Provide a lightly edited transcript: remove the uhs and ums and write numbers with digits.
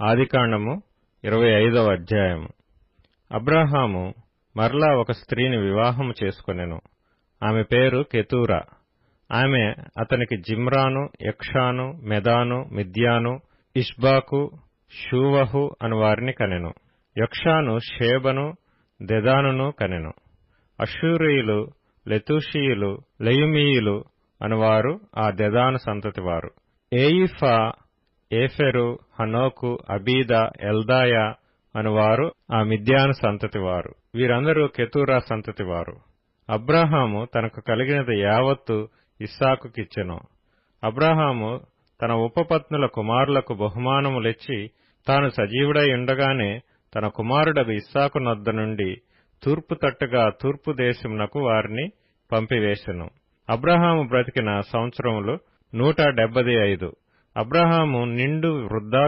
ఆదికాండము 25వ అధ్యాయము. అబ్రాహాము మరలా ఒక స్త్రీని వివాహము చేసుకొనెను. ఆమె పేరు కెతూరా. ఆమె అతనికి జిమ్రాను, యక్షాను, మెదాను, మిద్యాను, ఇష్బాకు, షూవహు అను వారిని కనెను. యక్షాను షేబను, దెదానును కనెను. అషూరీయులు, లెతూషీయులు, లెయుమీయులు అనువారు ఆ దెదాను సంతతివారు. ఏయిఫా, ఏఫెరు, హనోకు, అబీదా, ఎల్దాయా అనువారు ఆ మిద్యాను సంతతివారు. వీరందరూ కెతూరా సంతతివారు. అబ్రాహాము తనకు కలిగినది యావత్తు ఇస్సాకుకిచ్చెను. అబ్రాహాము తన ఉపపత్నుల కుమారులకు బహుమానములిచ్చి తాను సజీవుడై ఉండగానే తన కుమారుడగు ఇస్సాకు నొద్ద నుండి తూర్పు తట్టుగా తూర్పు దేశమునకు వారిని పంపివేశెను. అబ్రాహాము బ్రతికిన సంవత్సరములు 175. అబ్రాహాము నిండు వృద్ధాప్య